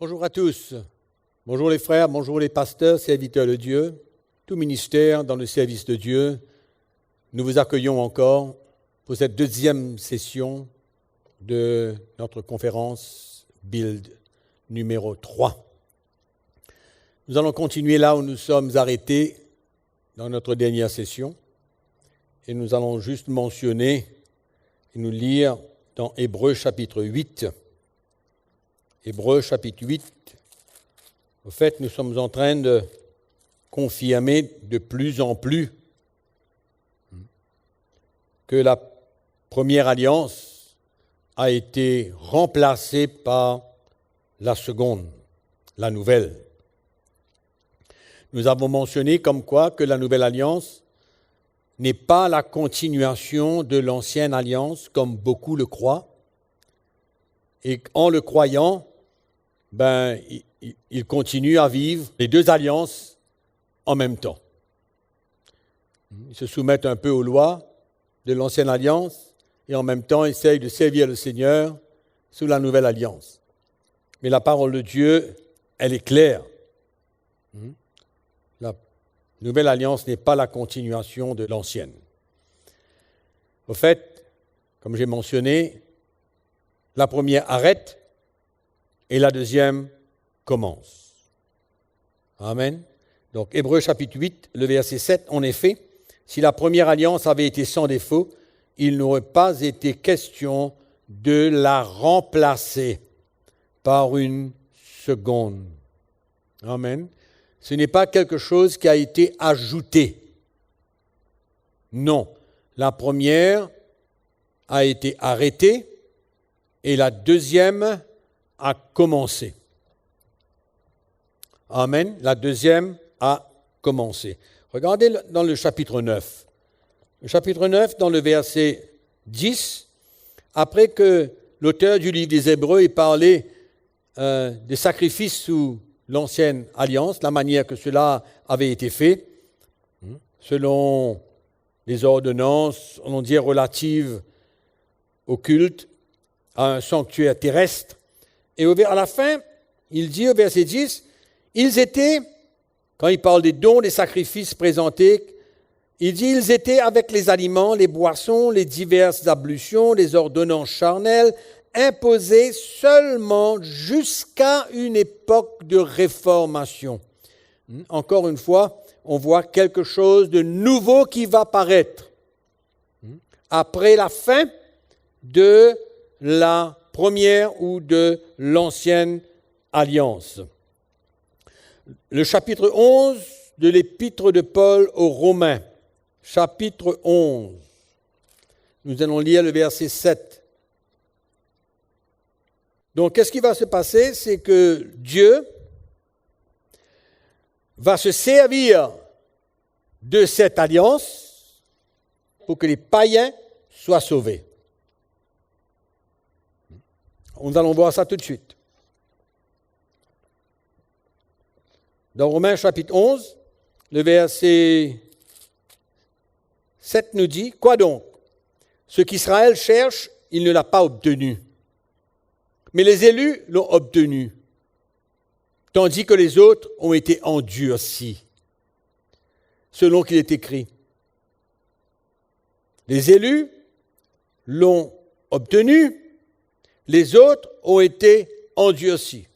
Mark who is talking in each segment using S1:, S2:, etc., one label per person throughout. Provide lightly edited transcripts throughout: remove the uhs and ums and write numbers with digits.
S1: Bonjour à tous. Bonjour les frères, bonjour les pasteurs, serviteurs de Dieu, tout ministère dans le service de Dieu. Nous vous accueillons encore pour cette deuxième session de notre conférence Build numéro 3. Nous allons continuer là où nous sommes arrêtés dans notre dernière session et nous allons juste mentionner et nous lire dans Hébreux chapitre 8. Hébreux chapitre 8, au fait, nous sommes en train de confirmer de plus en plus que la première alliance a été remplacée par la seconde, la nouvelle. Nous avons mentionné comme quoi que la nouvelle alliance n'est pas la continuation de l'ancienne alliance comme beaucoup le croient. Et en le croyant, il continue à vivre les deux alliances en même temps. Ils se soumettent un peu aux lois de l'ancienne alliance et en même temps essayent de servir le Seigneur sous la nouvelle alliance. Mais la parole de Dieu, elle est claire. La nouvelle alliance n'est pas la continuation de l'ancienne. Au fait, comme j'ai mentionné, la première arrête et la deuxième commence. Amen. Donc, Hébreux chapitre 8, le verset 7, en effet, si la première alliance avait été sans défaut, il n'aurait pas été question de la remplacer par une seconde. Amen. Ce n'est pas quelque chose qui a été ajouté. Non, la première a été arrêtée et la deuxième a commencé. Amen. La deuxième a commencé. Regardez dans le chapitre 9. Le chapitre 9, dans le verset 10, après que l'auteur du livre des Hébreux ait parlé des sacrifices sous l'ancienne alliance, la manière que cela avait été fait, selon les ordonnances, on dit relatives au culte, à un sanctuaire terrestre. Et à la fin, il dit au verset 10, ils étaient, quand il parle des dons, des sacrifices présentés, il dit, ils étaient avec les aliments, les boissons, les diverses ablutions, les ordonnances charnelles, imposées seulement jusqu'à une époque de réformation. Encore une fois, on voit quelque chose de nouveau qui va paraître. Après la fin de la première ou de l'ancienne alliance. Le chapitre 11 de l'épître de Paul aux Romains, chapitre 11. Nous allons lire le verset 7. Donc, qu'est-ce qui va se passer? C'est que Dieu va se servir de cette alliance pour que les païens soient sauvés. Nous allons voir ça tout de suite. Dans Romains chapitre 11, le verset 7 nous dit, « Quoi donc? Ce qu'Israël cherche, il ne l'a pas obtenu. Mais les élus l'ont obtenu, tandis que les autres ont été endurcis, selon qu'il est écrit. Les élus l'ont obtenu, les autres ont été endurcis.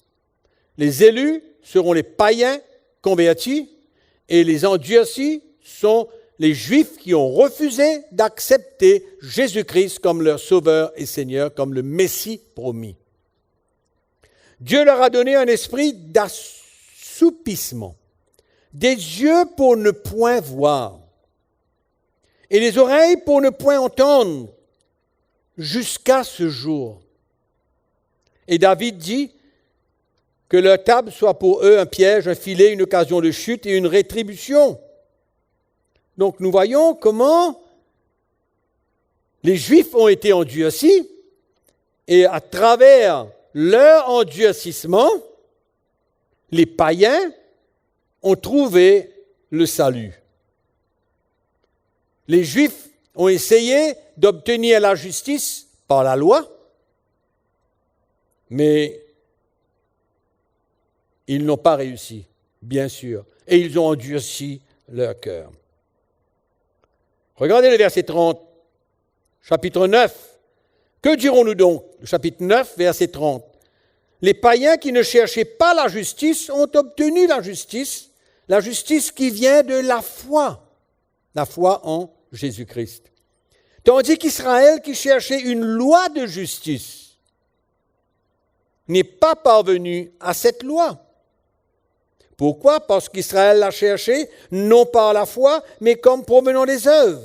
S1: Les élus seront les païens convertis et les endurcis sont les Juifs qui ont refusé d'accepter Jésus-Christ comme leur Sauveur et Seigneur, comme le Messie promis. Dieu leur a donné un esprit d'assoupissement, des yeux pour ne point voir et les oreilles pour ne point entendre jusqu'à ce jour. Et David dit que leur table soit pour eux un piège, un filet, une occasion de chute et une rétribution. Donc nous voyons comment les Juifs ont été endurcis et à travers leur endurcissement, les païens ont trouvé le salut. Les Juifs ont essayé d'obtenir la justice par la loi, mais Ils n'ont pas réussi, bien sûr, et ils ont endurci leur cœur. Regardez le verset 30, chapitre 9. Que dirons-nous donc? Le chapitre 9, verset 30. Les païens qui ne cherchaient pas la justice ont obtenu la justice qui vient de la foi en Jésus-Christ. Tandis qu'Israël, qui cherchait une loi de justice, n'est pas parvenu à cette loi. Pourquoi? Parce qu'Israël l'a cherché, non par la foi, mais comme provenant des œuvres.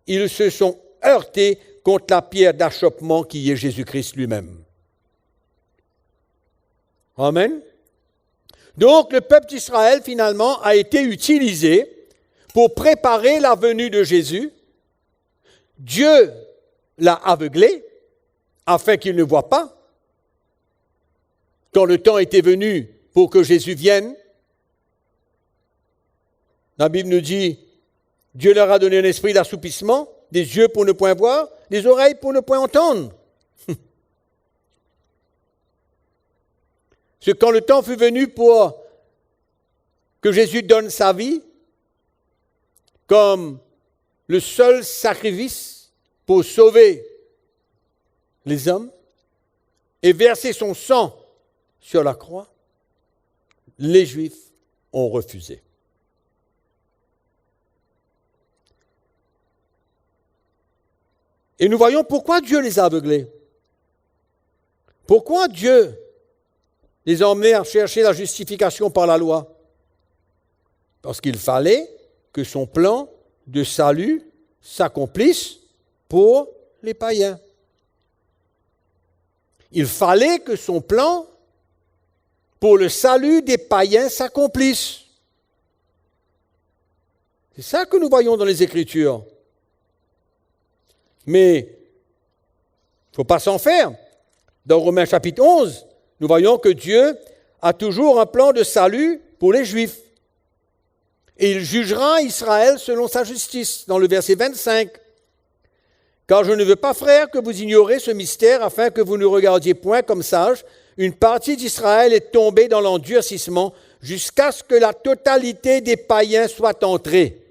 S1: Ils se sont heurtés contre la pierre d'achoppement qui est Jésus-Christ lui-même. Amen. Donc, le peuple d'Israël, finalement, a été utilisé pour préparer la venue de Jésus. Dieu l'a aveuglé afin qu'il ne voie pas. Quand le temps était venu pour que Jésus vienne, la Bible nous dit, Dieu leur a donné un esprit d'assoupissement, des yeux pour ne point voir, des oreilles pour ne point entendre. C'est quand le temps fut venu pour que Jésus donne sa vie comme le seul sacrifice pour sauver les hommes et verser son sang sur la croix, les Juifs ont refusé. Et nous voyons pourquoi Dieu les a aveuglés. Pourquoi Dieu les a emmenés à chercher la justification par la loi? Parce qu'il fallait que son plan de salut s'accomplisse pour les païens. Il fallait que son plan pour le salut des païens s'accomplisse. C'est ça que nous voyons dans les Écritures. Mais il ne faut pas s'en faire. Dans Romains chapitre 11, nous voyons que Dieu a toujours un plan de salut pour les Juifs. Et il jugera Israël selon sa justice, dans le verset 25. Car je ne veux pas, frères, que vous ignorez ce mystère, afin que vous ne regardiez point comme sages. Une partie d'Israël est tombée dans l'endurcissement jusqu'à ce que la totalité des païens soit entrée.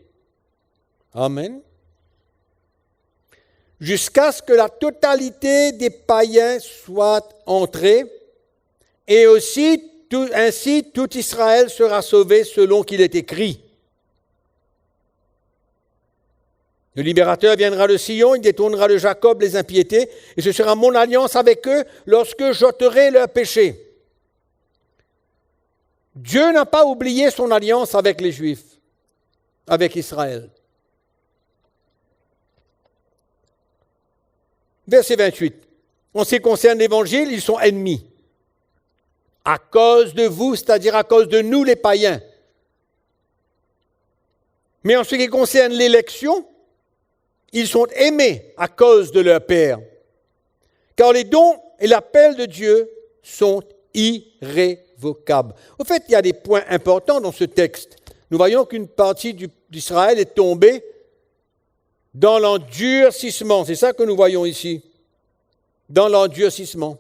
S1: Amen. Jusqu'à ce que la totalité des païens soit entrée, et aussi, ainsi, tout Israël sera sauvé selon qu'il est écrit. Le libérateur viendra de Sion, il détournera de Jacob les impiétés, et ce sera mon alliance avec eux lorsque j'ôterai leurs péchés. Dieu n'a pas oublié son alliance avec les Juifs, avec Israël. Verset 28. En ce qui concerne l'Évangile, ils sont ennemis. À cause de vous, c'est-à-dire à cause de nous les païens. Mais en ce qui concerne l'élection, ils sont aimés à cause de leur Père. Car les dons et l'appel de Dieu sont irrévocables. Au fait, il y a des points importants dans ce texte. Nous voyons qu'une partie d'Israël est tombée dans l'endurcissement. C'est ça que nous voyons ici. Dans l'endurcissement.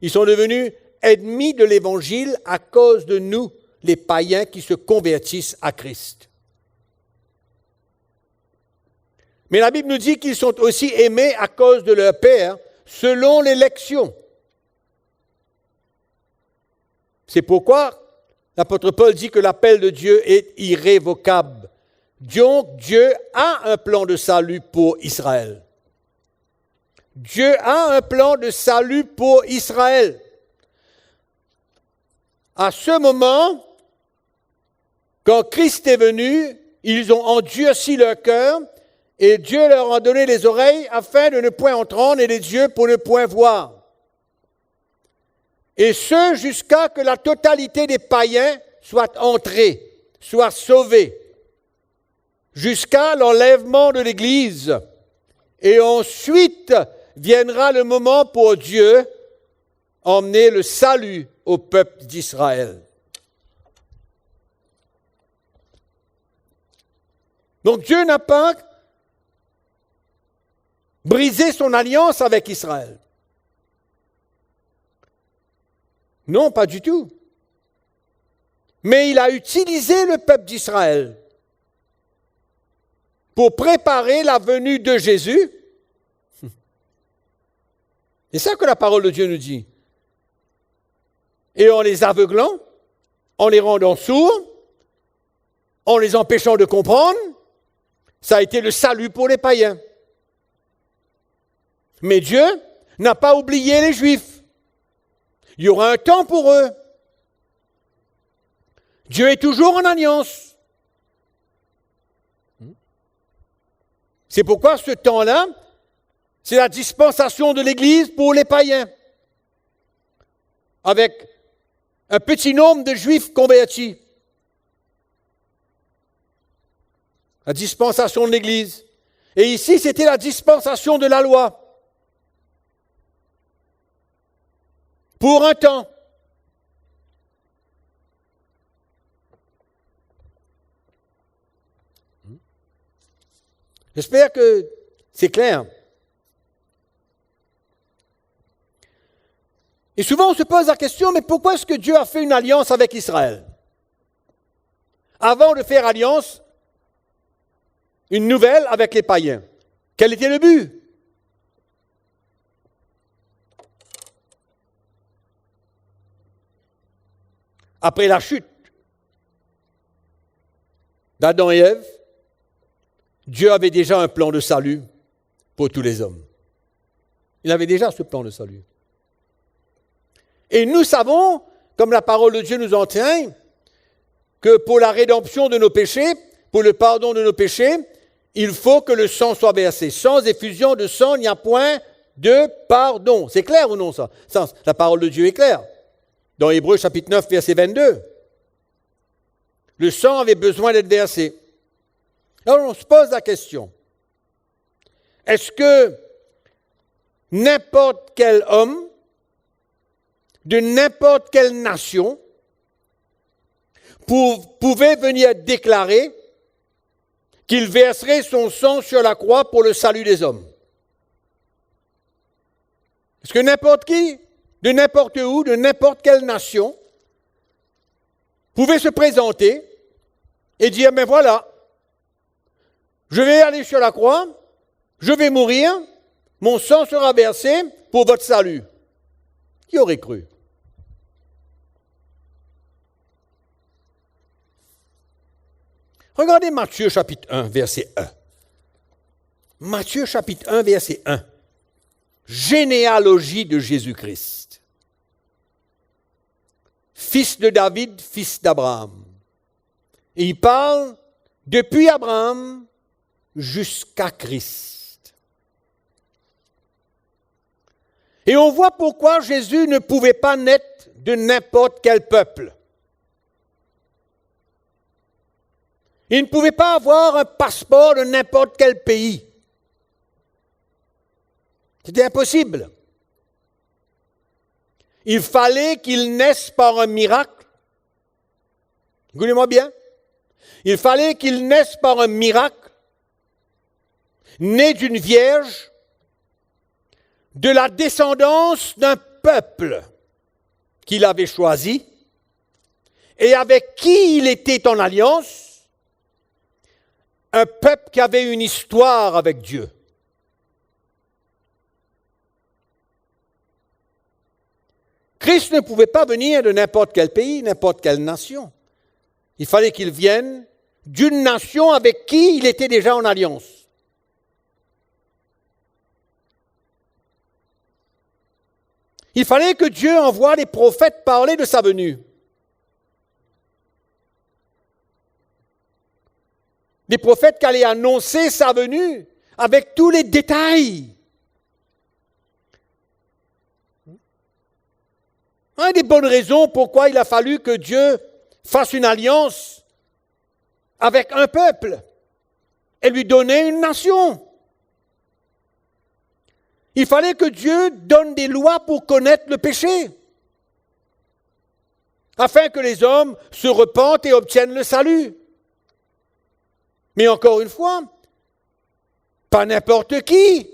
S1: Ils sont devenus ennemis de l'Évangile à cause de nous, les païens qui se convertissent à Christ. Mais la Bible nous dit qu'ils sont aussi aimés à cause de leur Père, selon l'élection. C'est pourquoi l'apôtre Paul dit que l'appel de Dieu est irrévocable. Donc Dieu a un plan de salut pour Israël. Dieu a un plan de salut pour Israël. À ce moment, quand Christ est venu, ils ont endurci leur cœur et Dieu leur a donné les oreilles afin de ne point entendre et les yeux pour ne point voir. Et ce, jusqu'à que la totalité des païens soit entrée, soit sauvée, jusqu'à l'enlèvement de l'Église. Et ensuite viendra le moment pour Dieu emmener le salut au peuple d'Israël. Donc Dieu n'a pas brisé son alliance avec Israël. Non, pas du tout. Mais il a utilisé le peuple d'Israël pour préparer la venue de Jésus. C'est ça que la parole de Dieu nous dit. Et en les aveuglant, en les rendant sourds, en les empêchant de comprendre, ça a été le salut pour les païens. Mais Dieu n'a pas oublié les Juifs. Il y aura un temps pour eux. Dieu est toujours en alliance. C'est pourquoi ce temps-là, c'est la dispensation de l'Église pour les païens, avec un petit nombre de Juifs convertis. La dispensation de l'Église. Et ici, c'était la dispensation de la loi. Pour un temps. J'espère que c'est clair. Et souvent, on se pose la question, mais pourquoi est-ce que Dieu a fait une alliance avec Israël? Avant de faire alliance, une nouvelle avec les païens. Quel était le but? Après la chute d'Adam et Ève, Dieu avait déjà un plan de salut pour tous les hommes. Il avait déjà ce plan de salut. Et nous savons, comme la parole de Dieu nous enseigne, que pour la rédemption de nos péchés, pour le pardon de nos péchés, il faut que le sang soit versé. Sans effusion de sang, il n'y a point de pardon. C'est clair ou non ça? La parole de Dieu est claire. Dans Hébreux chapitre 9, verset 22. Le sang avait besoin d'être versé. Alors on se pose la question. Est-ce que n'importe quel homme de n'importe quelle nation pouvait venir déclarer qu'il verserait son sang sur la croix pour le salut des hommes? Est-ce que n'importe qui, de n'importe où, de n'importe quelle nation, pouvait se présenter et dire, mais voilà, je vais aller sur la croix, je vais mourir, mon sang sera versé pour votre salut? Qui aurait cru? Regardez Matthieu chapitre 1, verset 1. Matthieu chapitre 1, verset 1. Généalogie de Jésus-Christ. Fils de David, fils d'Abraham. Et il parle depuis Abraham jusqu'à Christ. Et on voit pourquoi Jésus ne pouvait pas naître de n'importe quel peuple. Il ne pouvait pas avoir un passeport de n'importe quel pays. C'était impossible. Il fallait qu'il naisse par un miracle. Écoutez-moi bien. Il fallait qu'il naisse par un miracle, né d'une vierge, de la descendance d'un peuple qu'il avait choisi et avec qui il était en alliance. Un peuple qui avait une histoire avec Dieu. Christ ne pouvait pas venir de n'importe quel pays, n'importe quelle nation. Il fallait qu'il vienne d'une nation avec qui il était déjà en alliance. Il fallait que Dieu envoie les prophètes parler de sa venue. Des prophètes qui allaient annoncer sa venue avec tous les détails. Une des bonnes raisons pourquoi il a fallu que Dieu fasse une alliance avec un peuple et lui donner une nation. Il fallait que Dieu donne des lois pour connaître le péché, afin que les hommes se repentent et obtiennent le salut. Mais encore une fois, pas n'importe qui.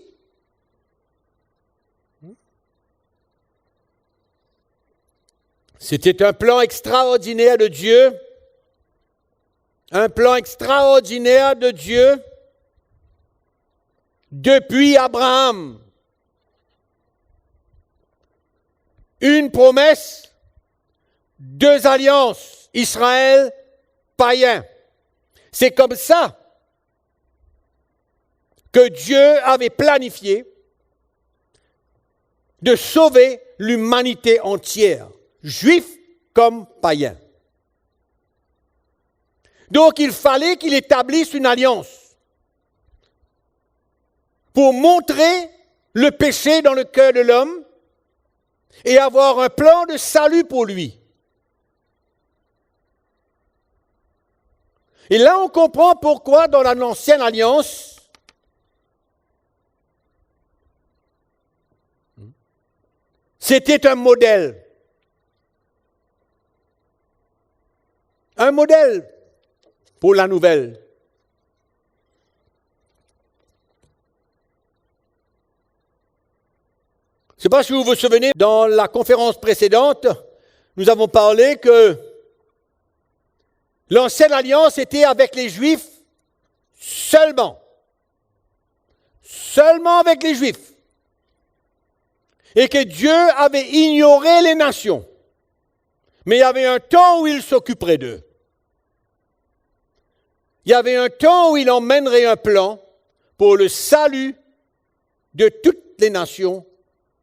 S1: C'était un plan extraordinaire de Dieu. Un plan extraordinaire de Dieu depuis Abraham. Une promesse, deux alliances, Israël, païen. C'est comme ça que Dieu avait planifié de sauver l'humanité entière, juifs comme païens. Donc il fallait qu'il établisse une alliance pour montrer le péché dans le cœur de l'homme et avoir un plan de salut pour lui. Et là, on comprend pourquoi dans l'ancienne alliance, c'était un modèle. Un modèle pour la nouvelle. Je ne sais pas si vous vous souvenez, dans la conférence précédente, nous avons parlé que l'ancienne alliance était avec les Juifs seulement. Seulement avec les Juifs. Et que Dieu avait ignoré les nations. Mais il y avait un temps où il s'occuperait d'eux. Il y avait un temps où il emmènerait un plan pour le salut de toutes les nations,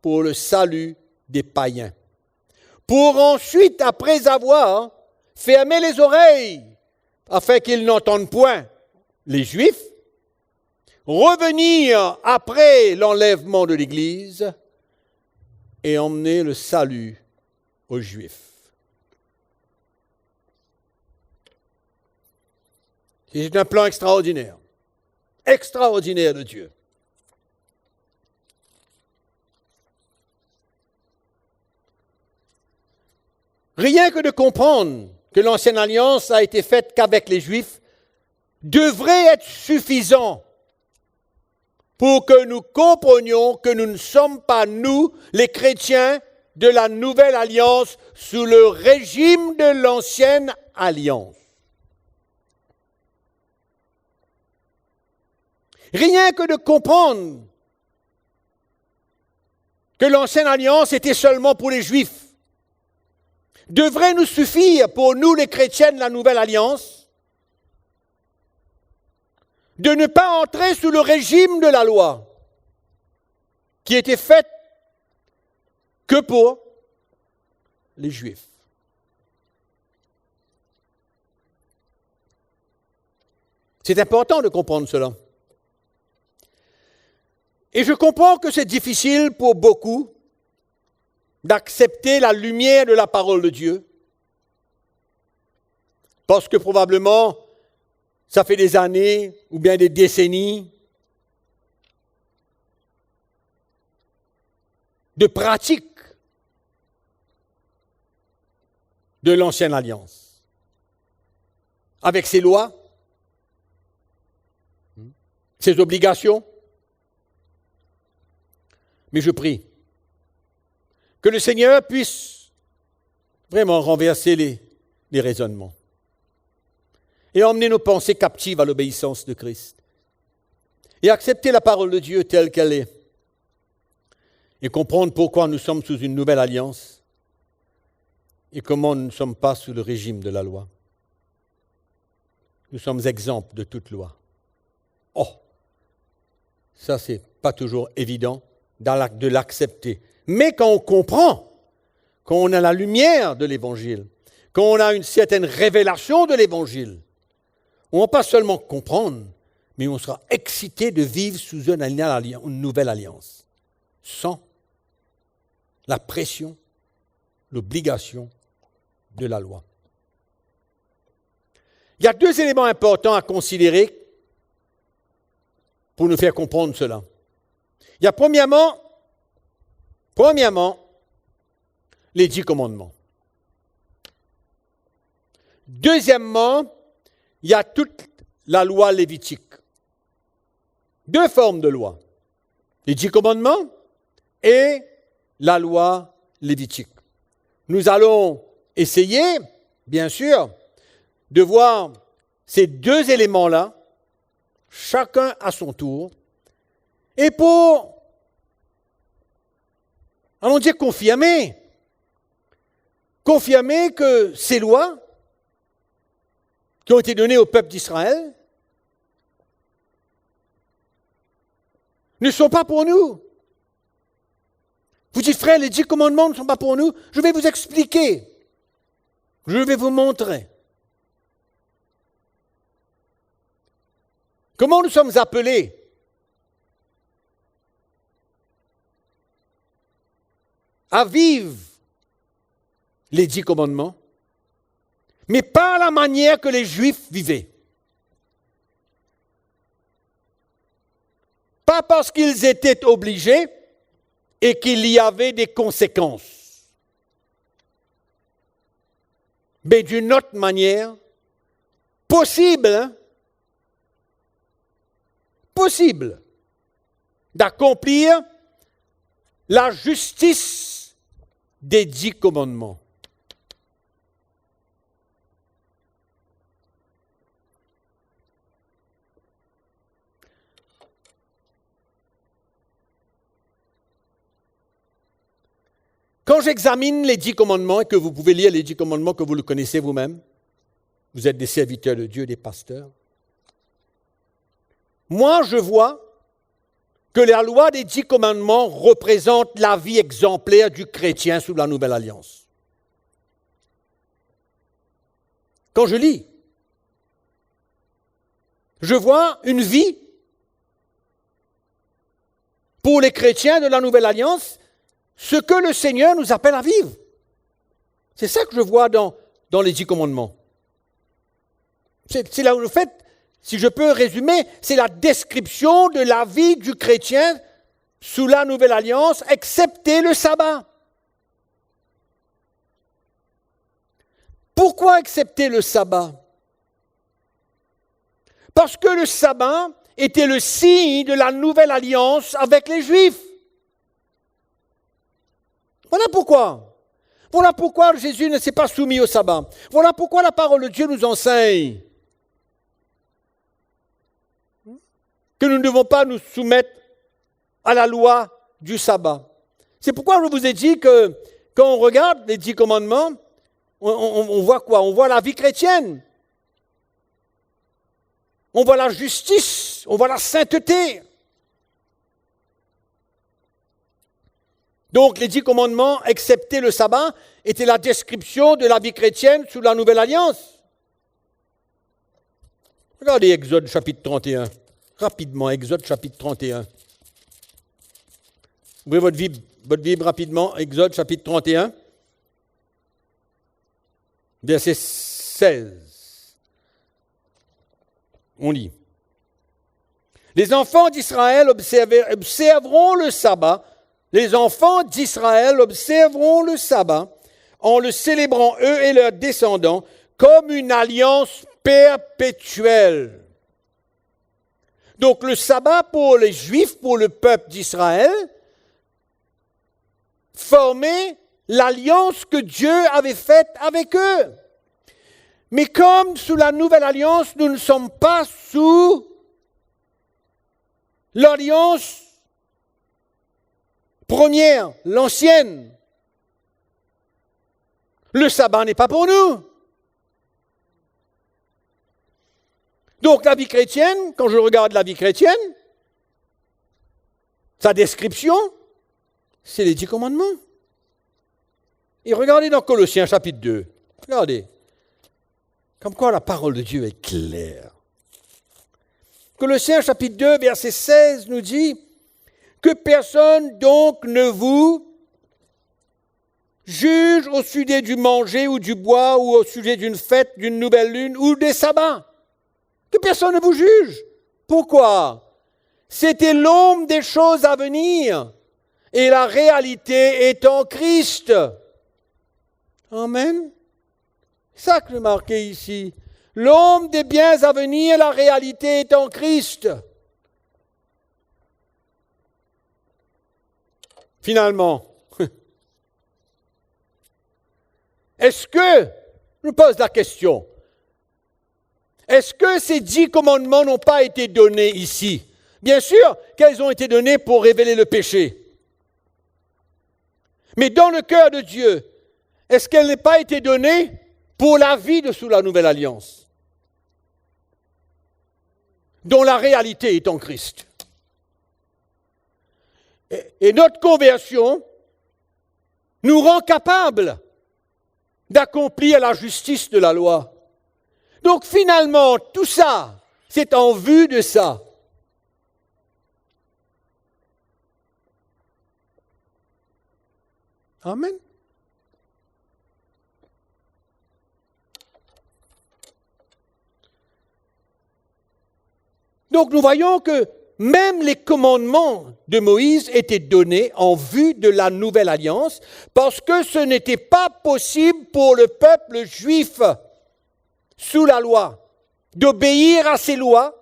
S1: pour le salut des païens. Pour ensuite, après avoir fermé les oreilles, afin qu'ils n'entendent point les Juifs, revenir après l'enlèvement de l'Église et emmener le salut aux Juifs. C'est un plan extraordinaire. Extraordinaire de Dieu. Rien que de comprendre que l'ancienne alliance a été faite qu'avec les Juifs devrait être suffisant pour que nous comprenions que nous ne sommes pas, nous, les chrétiens, de la nouvelle alliance sous le régime de l'ancienne alliance. Rien que de comprendre que l'ancienne alliance était seulement pour les Juifs devrait nous suffire pour nous les chrétiens de la nouvelle alliance de ne pas entrer sous le régime de la loi qui était faite que pour les Juifs. C'est important de comprendre cela. Et je comprends que c'est difficile pour beaucoup d'accepter la lumière de la parole de Dieu, parce que probablement, ça fait des années ou bien des décennies de pratique de l'ancienne alliance, avec ses lois, ses obligations. Mais je prie que le Seigneur puisse vraiment renverser les raisonnements et emmener nos pensées captives à l'obéissance de Christ et accepter la parole de Dieu telle qu'elle est et comprendre pourquoi nous sommes sous une nouvelle alliance et comment nous ne sommes pas sous le régime de la loi. Nous sommes exempts de toute loi. Oh, ça c'est pas toujours évident de l'accepter. Mais quand on comprend, quand on a la lumière de l'Évangile, quand on a une certaine révélation de l'Évangile, on ne va pas seulement comprendre, mais on sera excité de vivre sous une nouvelle alliance, sans la pression, l'obligation de la loi. Il y a deux éléments importants à considérer pour nous faire comprendre cela. Il y a premièrement, les 10 commandements. Deuxièmement, il y a toute la loi lévitique. Deux formes de loi. Les 10 commandements et la loi lévitique. Nous allons essayer, bien sûr, de voir ces deux éléments-là, chacun à son tour, et pour, allons dire, confirmer que ces lois qui ont été données au peuple d'Israël ne sont pas pour nous. Vous dites, frère, les 10 commandements ne sont pas pour nous. Je vais vous expliquer. Je vais vous montrer. Comment nous sommes appelés à vivre les 10 commandements, mais pas la manière que les Juifs vivaient. Pas parce qu'ils étaient obligés et qu'il y avait des conséquences, mais d'une autre manière possible, possible d'accomplir la justice des 10 commandements. Quand j'examine les 10 commandements, et que vous pouvez lire les 10 commandements que vous le connaissez vous-même, vous êtes des serviteurs de Dieu, des pasteurs, moi je vois que la loi des 10 commandements représente la vie exemplaire du chrétien sous la Nouvelle Alliance. Quand je lis, je vois une vie pour les chrétiens de la Nouvelle Alliance, ce que le Seigneur nous appelle à vivre. C'est ça que je vois dans les 10 commandements. C'est là où, en fait, si je peux résumer, c'est la description de la vie du chrétien sous la Nouvelle Alliance, excepté le sabbat. Pourquoi excepter le sabbat? Parce que le sabbat était le signe de la Nouvelle Alliance avec les Juifs. Voilà pourquoi. Voilà pourquoi Jésus ne s'est pas soumis au sabbat. Voilà pourquoi la parole de Dieu nous enseigne que nous ne devons pas nous soumettre à la loi du sabbat. C'est pourquoi je vous ai dit que quand on regarde les 10 commandements, on voit quoi? On voit la vie chrétienne. On voit la justice, on voit la sainteté. Donc les 10 commandements, excepté le sabbat, étaient la description de la vie chrétienne sous la Nouvelle Alliance. Regardez Exode chapitre 31. Rapidement, Exode chapitre 31. Ouvrez votre Bible rapidement, Exode chapitre 31, verset 16. On lit. Les enfants d'Israël observeront le sabbat. Les enfants d'Israël observeront le sabbat en le célébrant eux et leurs descendants comme une alliance perpétuelle. Donc le sabbat pour les Juifs, pour le peuple d'Israël, formait l'alliance que Dieu avait faite avec eux. Mais comme sous la Nouvelle Alliance, nous ne sommes pas sous l'alliance première, l'ancienne, le sabbat n'est pas pour nous. Donc la vie chrétienne, quand je regarde la vie chrétienne, sa description, c'est les 10 commandements. Et regardez dans Colossiens chapitre 2, regardez, comme quoi la parole de Dieu est claire. Colossiens chapitre 2, verset 16 nous dit que personne donc ne vous juge au sujet du manger ou du bois ou au sujet d'une fête, d'une nouvelle lune ou des sabbats. Que personne ne vous juge. Pourquoi? C'était l'ombre des choses à venir et la réalité est en Christ. Amen. C'est ça que j'ai marqué ici. L'ombre des biens à venir, la réalité est en Christ. Finalement, est-ce que, je me pose la question, est-ce que ces 10 commandements n'ont pas été donnés ici? Bien sûr qu'elles ont été données pour révéler le péché. Mais dans le cœur de Dieu, est-ce qu'elles n'ont pas été données pour la vie sous la nouvelle alliance, dont la réalité est en Christ? Et notre conversion nous rend capables d'accomplir la justice de la loi. Donc finalement, tout ça, c'est en vue de ça. Amen. Donc nous voyons que même les commandements de Moïse étaient donnés en vue de la nouvelle alliance, parce que ce n'était pas possible pour le peuple juif sous la loi d'obéir à ces lois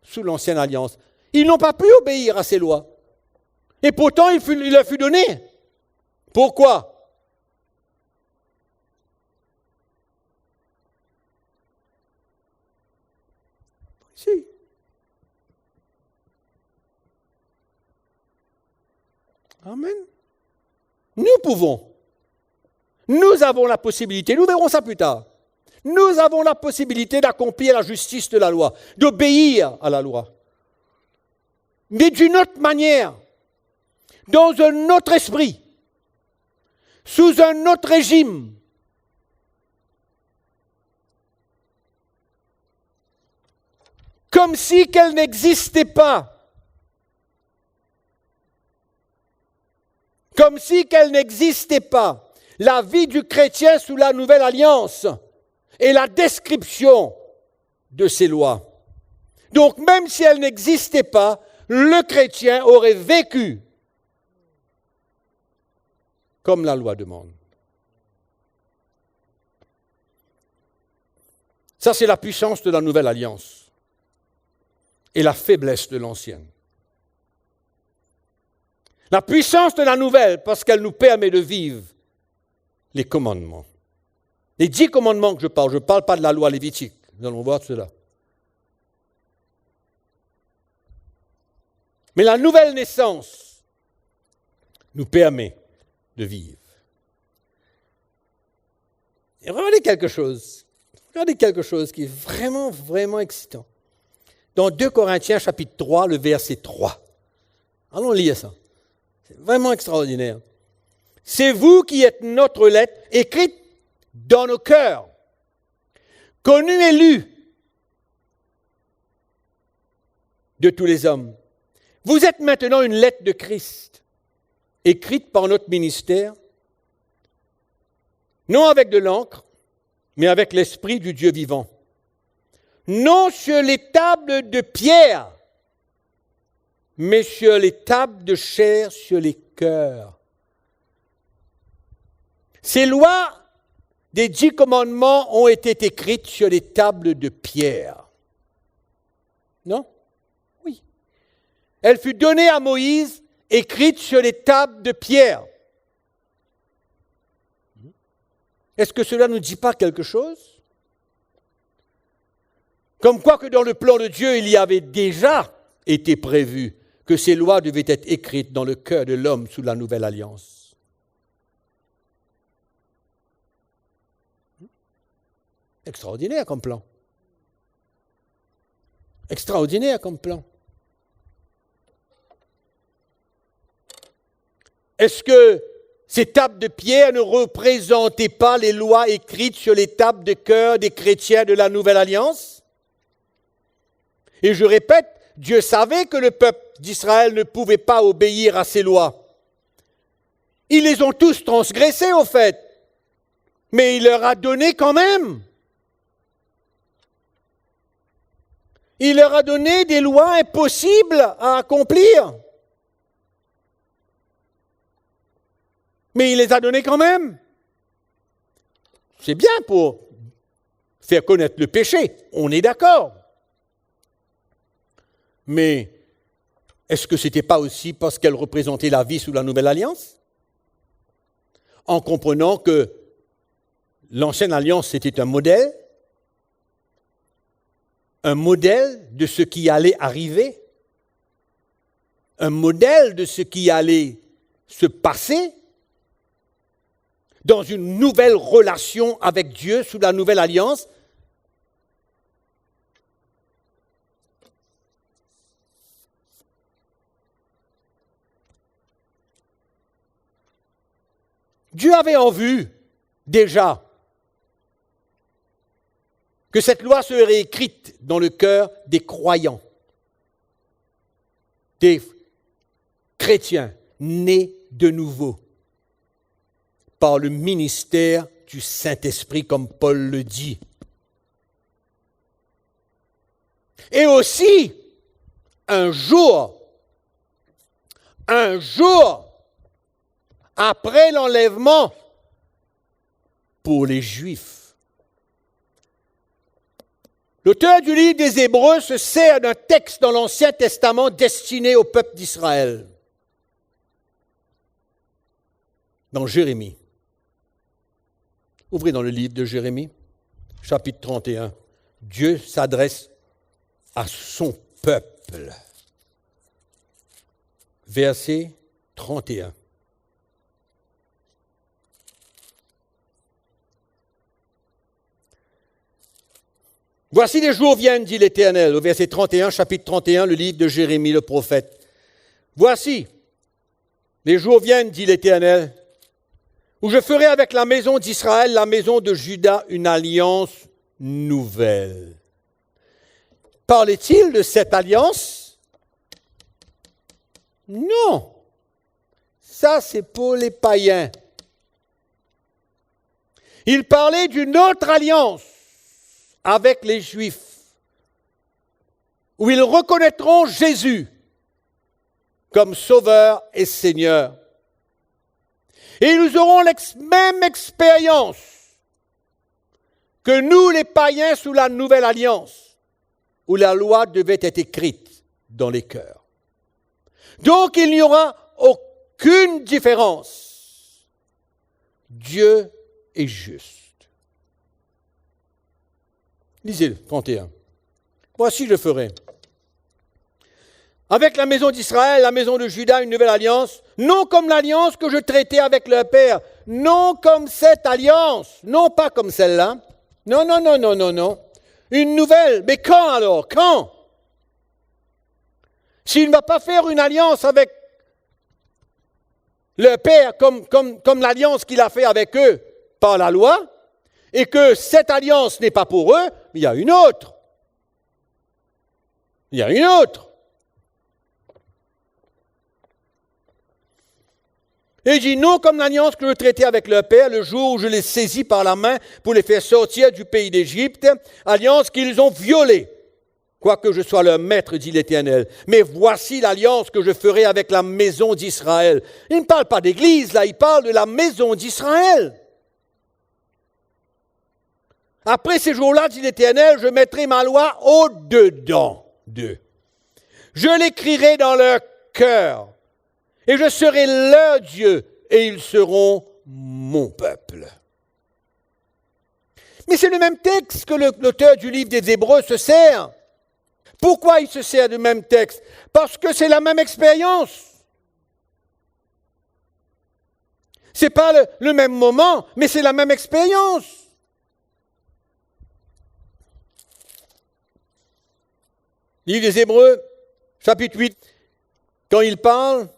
S1: sous l'ancienne alliance. Ils n'ont pas pu obéir à ces lois. Et pourtant, il leur fut donné. Pourquoi? Si. Amen. Nous pouvons. Nous avons la possibilité, nous verrons ça plus tard. Nous avons la possibilité d'accomplir la justice de la loi, d'obéir à la loi. Mais d'une autre manière, dans un autre esprit, sous un autre régime. Comme si qu'elle n'existait pas. Comme si qu'elle n'existait pas. La vie du chrétien sous la nouvelle alliance et la description de ces lois. Donc même si elle n'existait pas, le chrétien aurait vécu comme la loi demande. Ça, c'est la puissance de la nouvelle alliance et la faiblesse de l'ancienne. La puissance de la nouvelle, parce qu'elle nous permet de vivre les commandements. Les 10 commandements que je ne parle pas de la loi lévitique. Nous allons voir cela. Mais la nouvelle naissance nous permet de vivre. Et regardez quelque chose qui est vraiment, vraiment excitant. Dans 2 Corinthiens, chapitre 3, le verset 3. Allons lire ça. C'est vraiment extraordinaire. C'est vous qui êtes notre lettre, écrite dans nos cœurs, connue et lue de tous les hommes. Vous êtes maintenant une lettre de Christ, écrite par notre ministère, non avec de l'encre, mais avec l'Esprit du Dieu vivant. Non sur les tables de pierre, mais sur les tables de chair, sur les cœurs. Ces lois des 10 commandements ont été écrites sur les tables de pierre. Non? Oui. Elle fut donnée à Moïse, écrite sur les tables de pierre. Est-ce que cela ne nous dit pas quelque chose? Comme quoi que dans le plan de Dieu, il y avait déjà été prévu que ces lois devaient être écrites dans le cœur de l'homme sous la nouvelle alliance. Extraordinaire comme plan. Extraordinaire comme plan. Est-ce que ces tables de pierre ne représentaient pas les lois écrites sur les tables de cœur des chrétiens de la Nouvelle Alliance? Et je répète, Dieu savait que le peuple d'Israël ne pouvait pas obéir à ces lois. Ils les ont tous transgressées, au fait. Mais il leur a donné quand même. Il leur a donné des lois impossibles à accomplir. Mais il les a données quand même. C'est bien pour faire connaître le péché, on est d'accord. Mais est-ce que ce n'était pas aussi parce qu'elle représentait la vie sous la Nouvelle Alliance? En comprenant que l'ancienne alliance, c'était un modèle de ce qui allait arriver, un modèle de ce qui allait se passer dans une nouvelle relation avec Dieu sous la nouvelle alliance. Dieu avait en vue déjà que cette loi serait écrite dans le cœur des croyants, des chrétiens nés de nouveau par le ministère du Saint-Esprit, comme Paul le dit. Et aussi, un jour, après l'enlèvement, pour les Juifs. L'auteur du livre des Hébreux se sert d'un texte dans l'Ancien Testament destiné au peuple d'Israël. Dans Jérémie. Ouvrez dans le livre de Jérémie, chapitre 31. Dieu s'adresse à son peuple. Verset 31. Voici les jours viennent, dit l'Éternel, au verset 31, chapitre 31, le livre de Jérémie, le prophète. Voici, les jours viennent, dit l'Éternel, où je ferai avec la maison d'Israël, la maison de Juda, une alliance nouvelle. Parlait-il de cette alliance? Non. Ça, c'est pour les païens. Il parlait d'une autre alliance avec les Juifs, où ils reconnaîtront Jésus comme Sauveur et Seigneur. Et ils auront la même expérience que nous, les païens, sous la nouvelle alliance, où la loi devait être écrite dans les cœurs. Donc, il n'y aura aucune différence. Dieu est juste. Lisez le 31. Voici, je ferai. Avec la maison d'Israël, la maison de Juda, une nouvelle alliance, non comme l'alliance que je traitais avec leur père, non comme cette alliance, non pas comme celle-là. Non. Une nouvelle. Mais quand alors? Quand? S'il ne va pas faire une alliance avec leur père comme l'alliance qu'il a fait avec eux par la loi, et que cette alliance n'est pas pour eux, il y a une autre. Il y a une autre. Et il dit non comme l'alliance que je traitais avec leur père le jour où je les saisis par la main pour les faire sortir du pays d'Égypte, alliance qu'ils ont violée. Quoique je sois leur maître, dit l'Éternel. Mais voici l'alliance que je ferai avec la maison d'Israël. Il ne parle pas d'église, là, il parle de la maison d'Israël. Après ces jours-là, dit l'Éternel, je mettrai ma loi au-dedans d'eux. Je l'écrirai dans leur cœur. Et je serai leur Dieu, et ils seront mon peuple. Mais c'est le même texte que l'auteur du livre des Hébreux se sert. Pourquoi il se sert du même texte? Parce que c'est la même expérience. Ce n'est pas le même moment, mais c'est la même expérience. Livre des Hébreux, chapitre 8, quand il parle,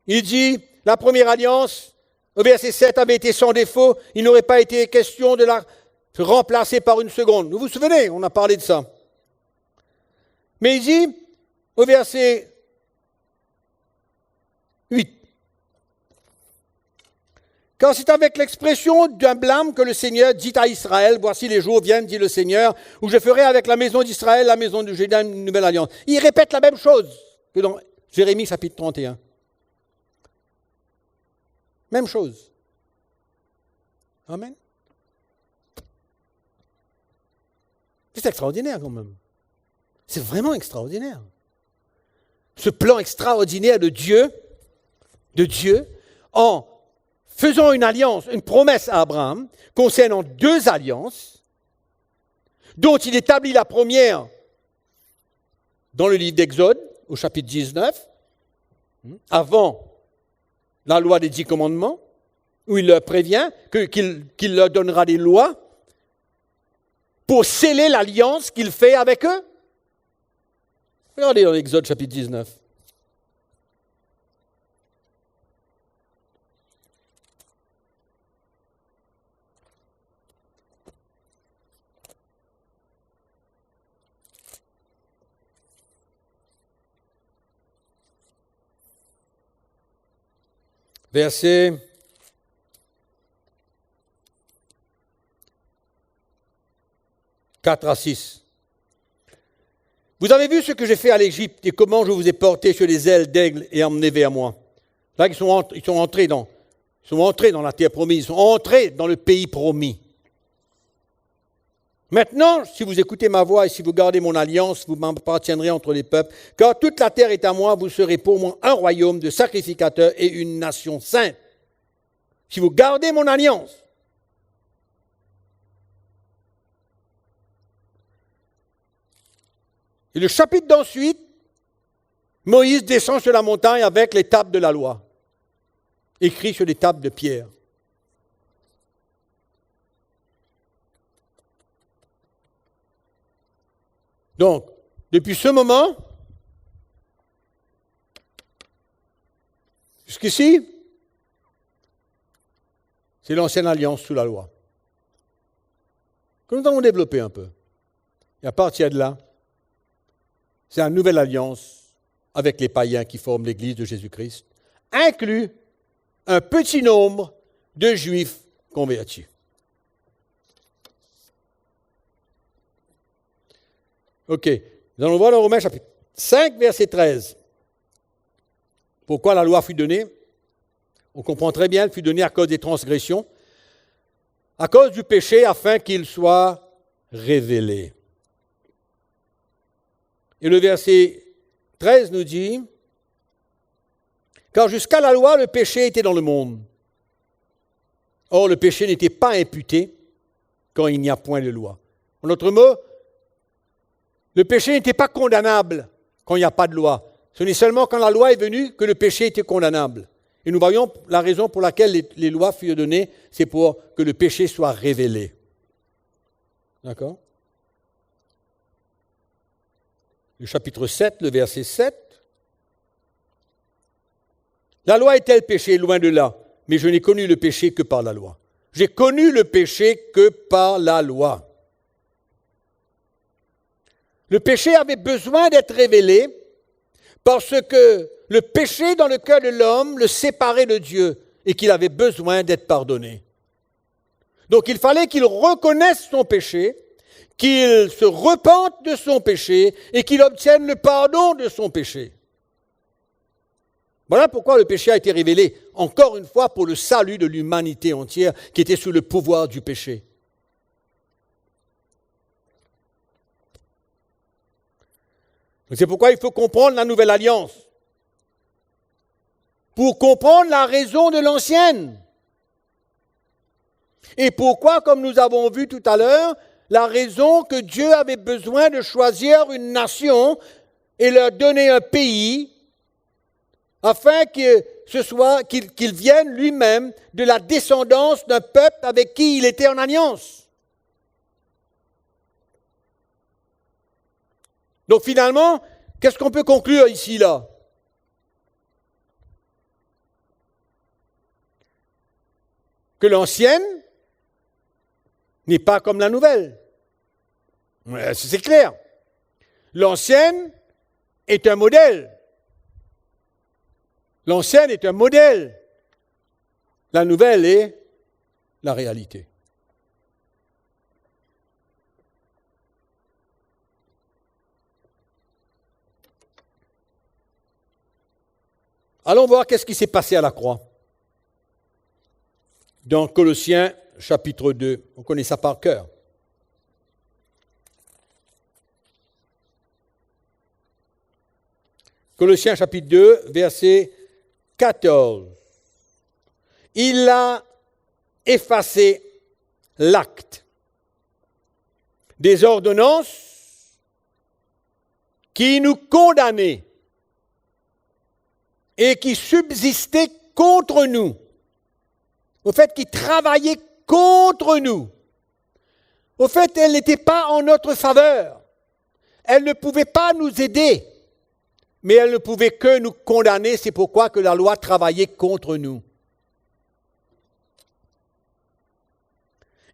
S1: il dit, la première alliance, au verset 7, avait été sans défaut, il n'aurait pas été question de la remplacer par une seconde. Vous vous souvenez, on a parlé de ça. Mais il dit, au verset 8, car c'est avec l'expression d'un blâme que le Seigneur dit à Israël, voici les jours viennent, dit le Seigneur, où je ferai avec la maison d'Israël, la maison de Juda, une nouvelle alliance. Il répète la même chose que dans Jérémie chapitre 31. Même chose. Amen. C'est extraordinaire quand même. C'est vraiment extraordinaire. Ce plan extraordinaire de Dieu, en faisant une alliance, une promesse à Abraham concernant deux alliances, dont il établit la première dans le livre d'Exode, au chapitre 19, avant la loi des 10 commandements, où il leur prévient qu'il leur donnera des lois pour sceller l'alliance qu'il fait avec eux. Regardez dans l'Exode chapitre 19. Verset 4 à 6. Vous avez vu ce que j'ai fait à l'Égypte et comment je vous ai porté sur les ailes d'aigle et emmené vers moi. Là, ils sont entrés dans la terre promise, ils sont entrés dans le pays promis. Maintenant, si vous écoutez ma voix et si vous gardez mon alliance, vous m'appartiendrez entre les peuples. Car toute la terre est à moi, vous serez pour moi un royaume de sacrificateurs et une nation sainte. Si vous gardez mon alliance. Et le chapitre d'ensuite, Moïse descend sur la montagne avec les tables de la loi, écrites sur des tables de pierre. Donc, depuis ce moment, jusqu'ici, c'est l'ancienne alliance sous la loi, que nous allons développer un peu. Et à partir de là, c'est une nouvelle alliance avec les païens qui forment l'Église de Jésus-Christ, inclus un petit nombre de Juifs convertis. OK. Nous allons voir dans Romains chapitre 5, verset 13. Pourquoi la loi fut donnée? On comprend très bien, elle fut donnée à cause des transgressions, à cause du péché, afin qu'il soit révélé. Et le verset 13 nous dit, « Car jusqu'à la loi, le péché était dans le monde. Or, le péché n'était pas imputé quand il n'y a point de loi. » En d'autres mots, le péché n'était pas condamnable quand il n'y a pas de loi. Ce n'est seulement quand la loi est venue que le péché était condamnable. Et nous voyons la raison pour laquelle les lois furent données, c'est pour que le péché soit révélé. D'accord? Le chapitre 7, le verset 7. La loi est-elle péché? Loin de là. Mais je n'ai connu le péché que par la loi. J'ai connu le péché que par la loi. Le péché avait besoin d'être révélé parce que le péché dans le cœur de l'homme le séparait de Dieu et qu'il avait besoin d'être pardonné. Donc il fallait qu'il reconnaisse son péché, qu'il se repente de son péché et qu'il obtienne le pardon de son péché. Voilà pourquoi le péché a été révélé, encore une fois, pour le salut de l'humanité entière qui était sous le pouvoir du péché. C'est pourquoi il faut comprendre la nouvelle alliance. Pour comprendre la raison de l'ancienne. Et pourquoi, comme nous avons vu tout à l'heure, la raison que Dieu avait besoin de choisir une nation et leur donner un pays afin qu'il vienne lui-même de la descendance d'un peuple avec qui il était en alliance. Donc finalement, qu'est-ce qu'on peut conclure ici, là? Que l'ancienne n'est pas comme la nouvelle. C'est clair. L'ancienne est un modèle. L'ancienne est un modèle. La nouvelle est la réalité. Allons voir qu'est-ce qui s'est passé à la croix. Dans Colossiens chapitre 2, on connaît ça par cœur. Colossiens chapitre 2, verset 14. il a effacé l'acte des ordonnances qui nous condamnaient et qui subsistaient contre nous, au fait qui travaillaient contre nous. Au fait, elles n'étaient pas en notre faveur. Elles ne pouvaient pas nous aider, mais elles ne pouvaient que nous condamner. C'est pourquoi que la loi travaillait contre nous.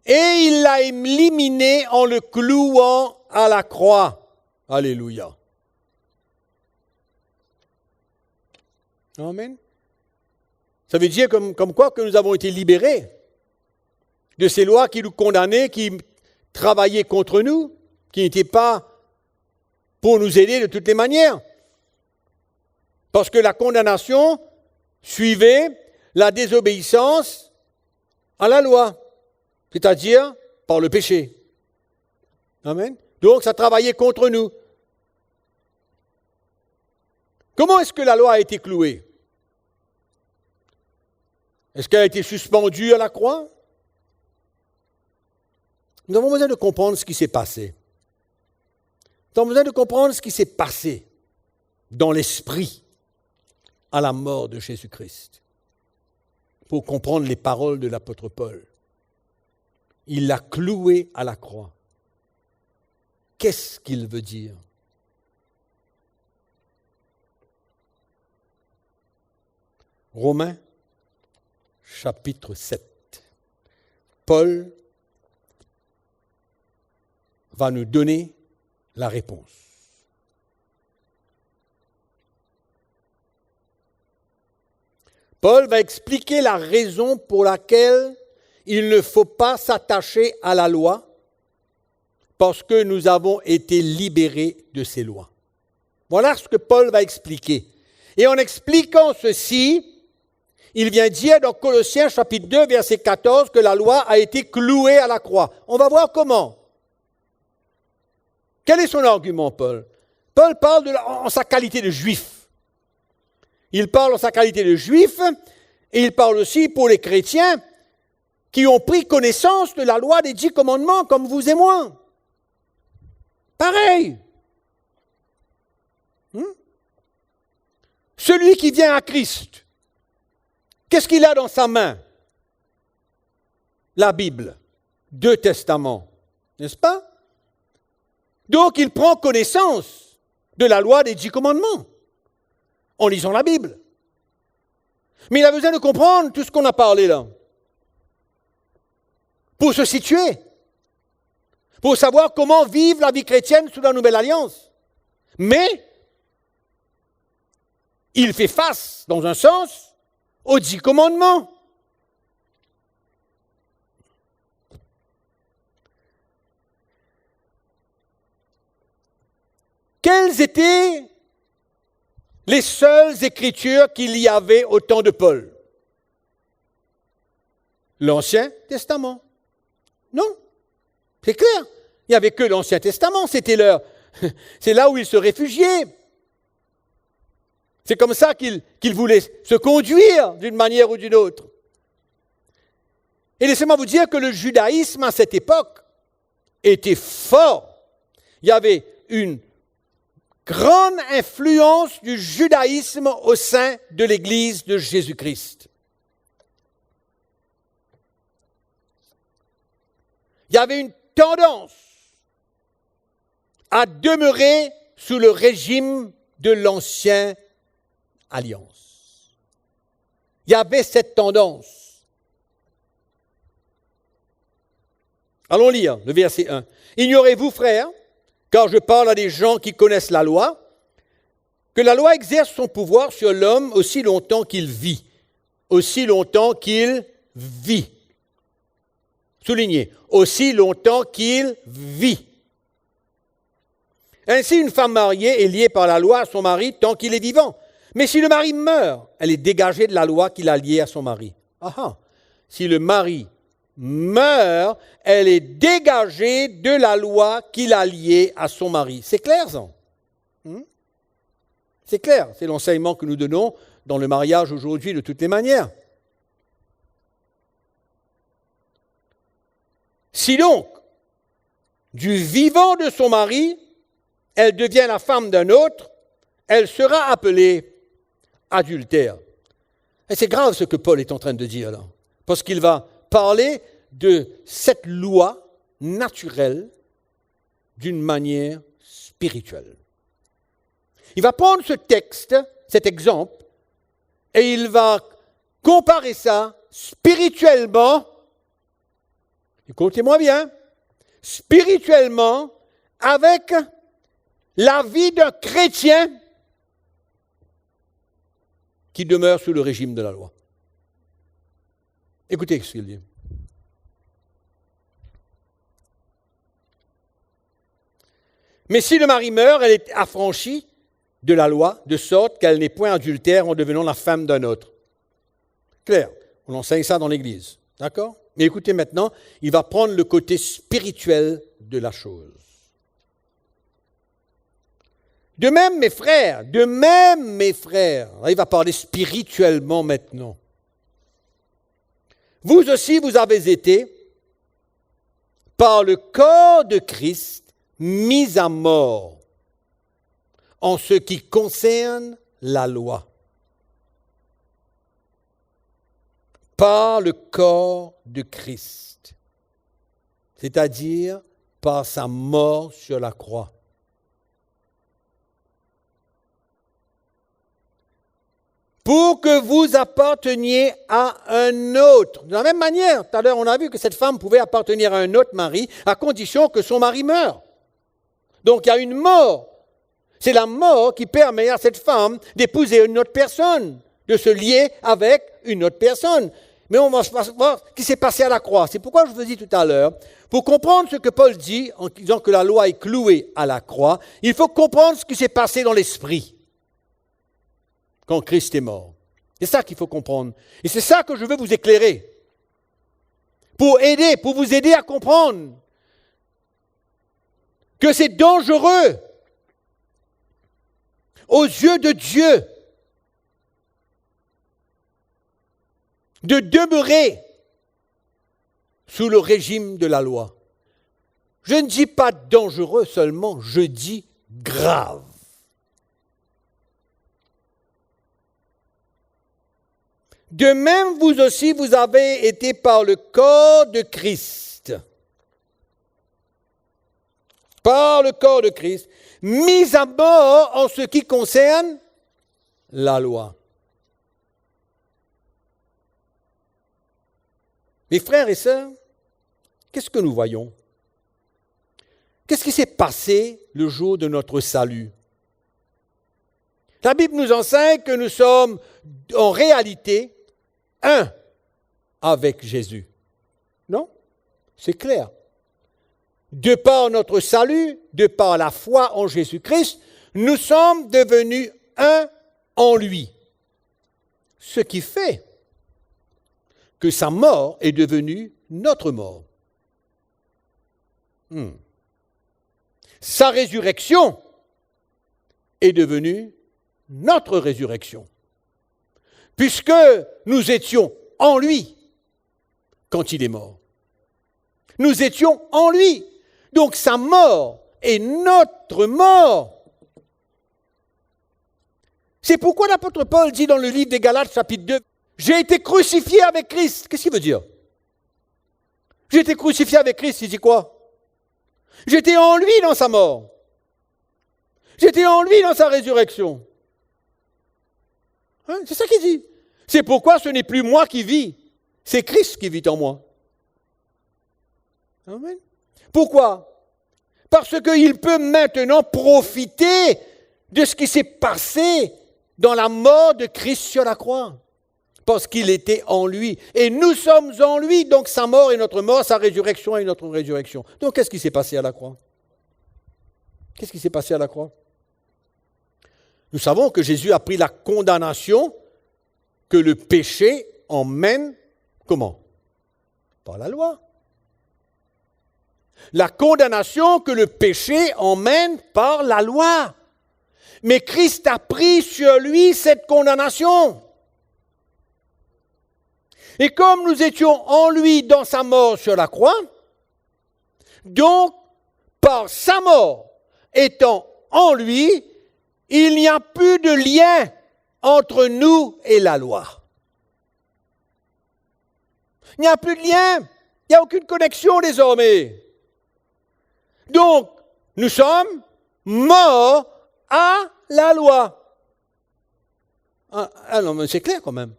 S1: Et il l'a éliminé en le clouant à la croix. Alléluia. Amen. Ça veut dire comme quoi que nous avons été libérés de ces lois qui nous condamnaient, qui travaillaient contre nous, qui n'étaient pas pour nous aider de toutes les manières. Parce que la condamnation suivait la désobéissance à la loi, c'est-à-dire par le péché. Amen. Donc ça travaillait contre nous. Comment est-ce que la loi a été clouée? Est-ce qu'elle a été suspendue à la croix? Nous avons besoin de comprendre ce qui s'est passé. Nous avons besoin de comprendre ce qui s'est passé dans l'esprit à la mort de Jésus-Christ pour comprendre les paroles de l'apôtre Paul. Il l'a cloué à la croix. Qu'est-ce qu'il veut dire? Romains, chapitre 7. Paul va nous donner la réponse. Paul va expliquer la raison pour laquelle il ne faut pas s'attacher à la loi, parce que nous avons été libérés de ces lois. Voilà ce que Paul va expliquer. Et en expliquant ceci, il vient dire dans Colossiens chapitre 2, verset 14, que la loi a été clouée à la croix. On va voir comment. Quel est son argument, Paul? Paul parle en sa qualité de juif. Il parle en sa qualité de juif et il parle aussi pour les chrétiens qui ont pris connaissance de la loi des 10 commandements, comme vous et moi. Pareil. Celui qui vient à Christ, qu'est-ce qu'il a dans sa main? La Bible, 2 testaments, n'est-ce pas? Donc il prend connaissance de la loi des 10 commandements en lisant la Bible. Mais il a besoin de comprendre tout ce qu'on a parlé là, pour se situer, pour savoir comment vivre la vie chrétienne sous la nouvelle alliance. Mais il fait face, dans un sens, aux 10 commandements. Quelles étaient les seules écritures qu'il y avait au temps de Paul? L'Ancien Testament. Non, c'est clair. Il n'y avait que l'Ancien Testament, c'est là où ils se réfugiaient. C'est comme ça qu'ils voulaient se conduire d'une manière ou d'une autre. Et laissez-moi vous dire que le judaïsme à cette époque était fort. Il y avait une grande influence du judaïsme au sein de l'Église de Jésus-Christ. Il y avait une tendance à demeurer sous le régime de l'Ancienne Alliance. Il y avait cette tendance. Allons lire le verset 1. « Ignorez-vous, frères, car je parle à des gens qui connaissent la loi, que la loi exerce son pouvoir sur l'homme aussi longtemps qu'il vit. » Aussi longtemps qu'il vit. Soulignez, aussi longtemps qu'il vit. Ainsi, une femme mariée est liée par la loi à son mari tant qu'il est vivant. Mais si le mari meurt, elle est dégagée de la loi qu'il a liée à son mari. Si le mari meurt, elle est dégagée de la loi qu'il a liée à son mari. C'est clair, ça? C'est clair, c'est l'enseignement que nous donnons dans le mariage aujourd'hui de toutes les manières. Si donc, du vivant de son mari, elle devient la femme d'un autre, elle sera appelée adultère. Et c'est grave ce que Paul est en train de dire là, parce qu'il va parler de cette loi naturelle d'une manière spirituelle. Il va prendre ce texte, cet exemple, et il va comparer ça spirituellement, écoutez-moi bien, spirituellement avec la vie d'un chrétien qui demeure sous le régime de la loi. Écoutez ce qu'il dit. Mais si le mari meurt, elle est affranchie de la loi, de sorte qu'elle n'est point adultère en devenant la femme d'un autre. Clair, on enseigne ça dans l'Église, d'accord? Mais écoutez maintenant, il va prendre le côté spirituel de la chose. De même, mes frères, là, il va parler spirituellement maintenant. Vous aussi, vous avez été, par le corps de Christ, mis à mort en ce qui concerne la loi. Par le corps de Christ, c'est-à-dire par sa mort sur la croix. Pour que vous apparteniez à un autre. De la même manière, tout à l'heure, on a vu que cette femme pouvait appartenir à un autre mari à condition que son mari meure. Donc il y a une mort. C'est la mort qui permet à cette femme d'épouser une autre personne, de se lier avec une autre personne. Mais on va voir ce qui s'est passé à la croix. C'est pourquoi je vous ai dit tout à l'heure, pour comprendre ce que Paul dit en disant que la loi est clouée à la croix, il faut comprendre ce qui s'est passé dans l'esprit quand Christ est mort. C'est ça qu'il faut comprendre. Et c'est ça que je veux vous éclairer. Pour vous aider à comprendre que c'est dangereux aux yeux de Dieu de demeurer sous le régime de la loi. Je ne dis pas dangereux seulement, je dis grave. De même, vous aussi, vous avez été par le corps de Christ. Par le corps de Christ, mis à mort en ce qui concerne la loi. Mes frères et sœurs, qu'est-ce que nous voyons? Qu'est-ce qui s'est passé le jour de notre salut? La Bible nous enseigne que nous sommes en réalité un avec Jésus. Non? C'est clair. De par notre salut, de par la foi en Jésus-Christ, nous sommes devenus un en lui. Ce qui fait que sa mort est devenue notre mort. Sa résurrection est devenue notre résurrection. Puisque nous étions en lui quand il est mort. Nous étions en lui. Donc sa mort est notre mort. C'est pourquoi l'apôtre Paul dit dans le livre des Galates, chapitre 2, « J'ai été crucifié avec Christ ». Qu'est-ce qu'il veut dire? J'ai été crucifié avec Christ, il dit quoi? J'étais en lui dans sa mort. J'étais en lui dans sa résurrection. Hein? C'est ça qu'il dit. C'est pourquoi ce n'est plus moi qui vis, c'est Christ qui vit en moi. Amen. Pourquoi? Parce qu'il peut maintenant profiter de ce qui s'est passé dans la mort de Christ sur la croix. Parce qu'il était en lui. Et nous sommes en lui, donc sa mort est notre mort, sa résurrection est notre résurrection. Donc qu'est-ce qui s'est passé à la croix? Qu'est-ce qui s'est passé à la croix? Nous savons que Jésus a pris la condamnation que le péché emmène, comment? Par la loi. La condamnation que le péché emmène par la loi. Mais Christ a pris sur lui cette condamnation. Et comme nous étions en lui dans sa mort sur la croix, Donc, par sa mort étant en lui, il n'y a plus de lien entre nous et la loi. Il n'y a plus de lien, il n'y a aucune connexion désormais. Donc, nous sommes morts à la loi. Ah non, mais c'est clair quand même.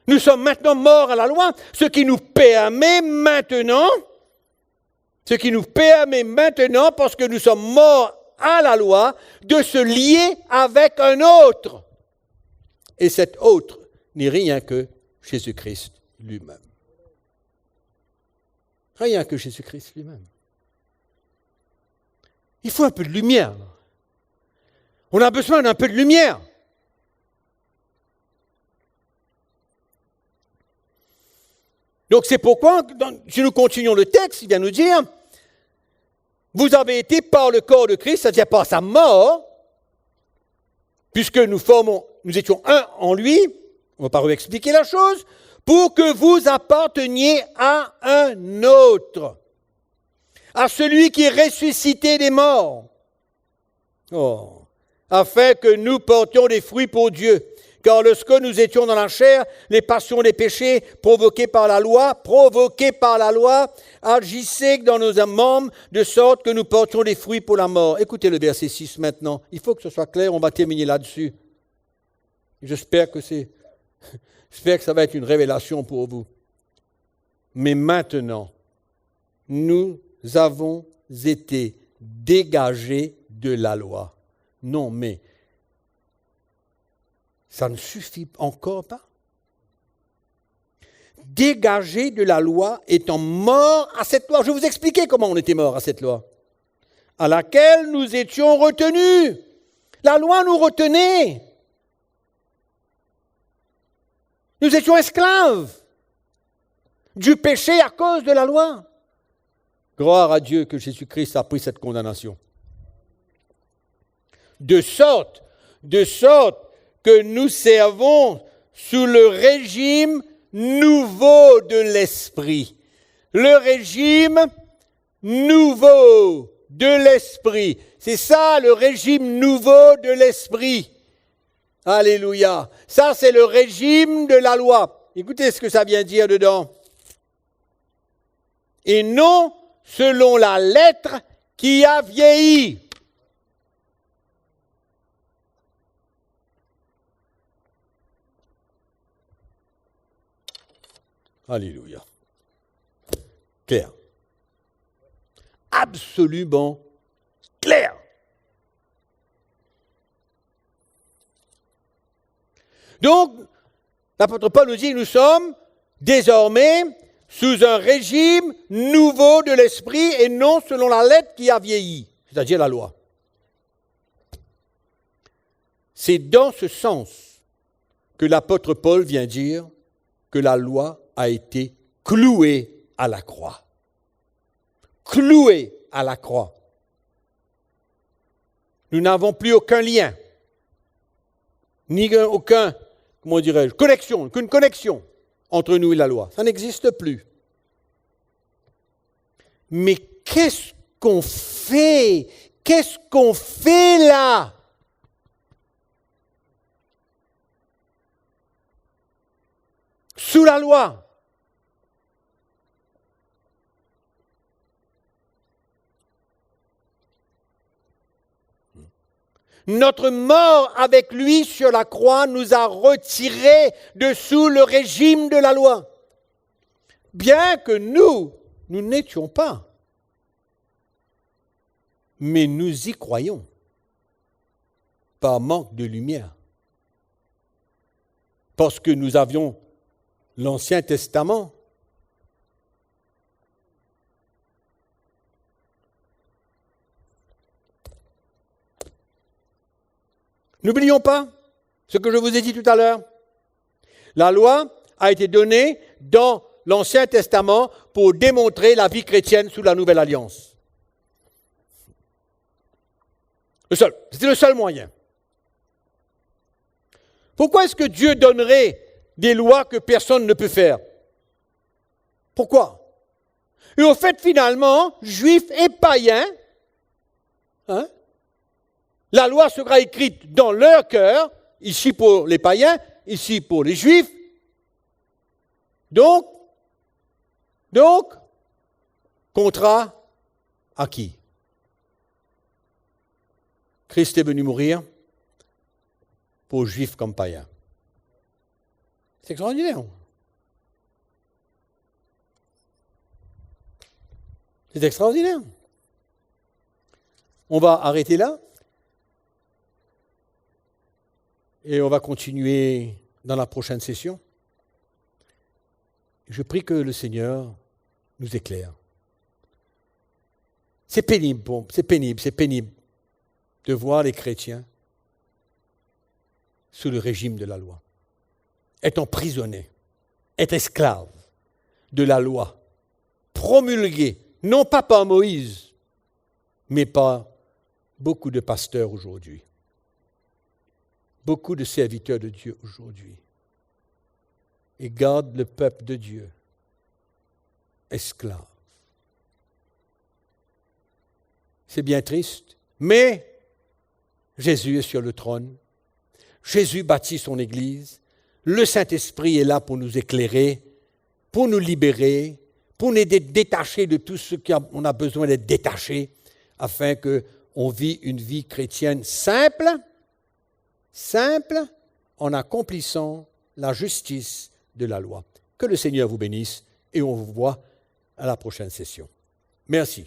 S1: Nous sommes maintenant morts à la loi, ce qui nous permet maintenant, parce que nous sommes morts à la loi, de se lier avec un autre. Et cet autre n'est rien que Jésus-Christ lui-même. Rien que Jésus-Christ lui-même. Il faut un peu de lumière. On a besoin d'un peu de lumière. Donc c'est pourquoi, si nous continuons le texte, il vient nous dire, vous avez été par le corps de Christ, c'est-à-dire par sa mort, puisque nous étions un en lui, on ne va pas réexpliquer la chose, pour que vous apparteniez à un autre, à celui qui est ressuscité des morts, afin que nous portions des fruits pour Dieu. Car lorsque nous étions dans la chair, les passions des péchés provoquées par la loi, agissaient dans nos membres de sorte que nous portions des fruits pour la mort. Écoutez le verset 6 maintenant. Il faut que ce soit clair, on va terminer là-dessus. J'espère que ça va être une révélation pour vous. Mais maintenant, nous avons été dégagés de la loi. Non, mais ça ne suffit encore pas. Dégagés de la loi, étant morts à cette loi. Je vais vous expliquer comment on était morts à cette loi. À laquelle nous étions retenus. La loi nous retenait. Nous étions esclaves du péché à cause de la loi. Gloire à Dieu que Jésus-Christ a pris cette condamnation. De sorte que nous servons sous le régime nouveau de l'esprit. Le régime nouveau de l'esprit. C'est ça le régime nouveau de l'esprit. Alléluia. Ça, c'est le régime de la loi. Écoutez ce que ça vient dire dedans. Et non selon la lettre qui a vieilli. Alléluia. Clair. Absolument clair. Donc, l'apôtre Paul nous dit, nous sommes désormais sous un régime nouveau de l'esprit et non selon la lettre qui a vieilli, c'est-à-dire la loi. C'est dans ce sens que l'apôtre Paul vient dire que la loi a été clouée à la croix. Clouée à la croix. Nous n'avons plus aucun lien, ni aucun, comment dirais-je, aucune connexion entre nous et la loi. Ça n'existe plus. Mais qu'est-ce qu'on fait? Qu'est-ce qu'on fait là? Sous la loi. Notre mort avec lui sur la croix nous a retirés de sous le régime de la loi. Bien que nous n'étions pas. Mais nous y croyons. Par manque de lumière. Parce que nous avions l'Ancien Testament. N'oublions pas ce que je vous ai dit tout à l'heure. La loi a été donnée dans l'Ancien Testament pour démontrer la vie chrétienne sous la Nouvelle Alliance. C'était le seul moyen. Pourquoi est-ce que Dieu donnerait des lois que personne ne peut faire? Pourquoi? Et au fait, finalement, juifs et païens, hein, la loi sera écrite dans leur cœur, ici pour les païens, ici pour les juifs. Donc, contrat à qui? Christ est venu mourir pour juifs comme païens. C'est extraordinaire. C'est extraordinaire. On va arrêter là et on va continuer dans la prochaine session. Je prie que le Seigneur nous éclaire. C'est pénible de voir les chrétiens sous le régime de la loi, être emprisonnés, être esclaves de la loi, promulguée, non pas par Moïse, mais par beaucoup de pasteurs aujourd'hui, beaucoup de serviteurs de Dieu aujourd'hui, et gardent le peuple de Dieu esclave. C'est bien triste, mais Jésus est sur le trône. Jésus bâtit son Église. Le Saint-Esprit est là pour nous éclairer, pour nous libérer, pour nous détacher de tout ce qu'on a besoin d'être détaché, afin qu'on vit une vie chrétienne simple, en accomplissant la justice de la loi. Que le Seigneur vous bénisse et on vous voit à la prochaine session. Merci.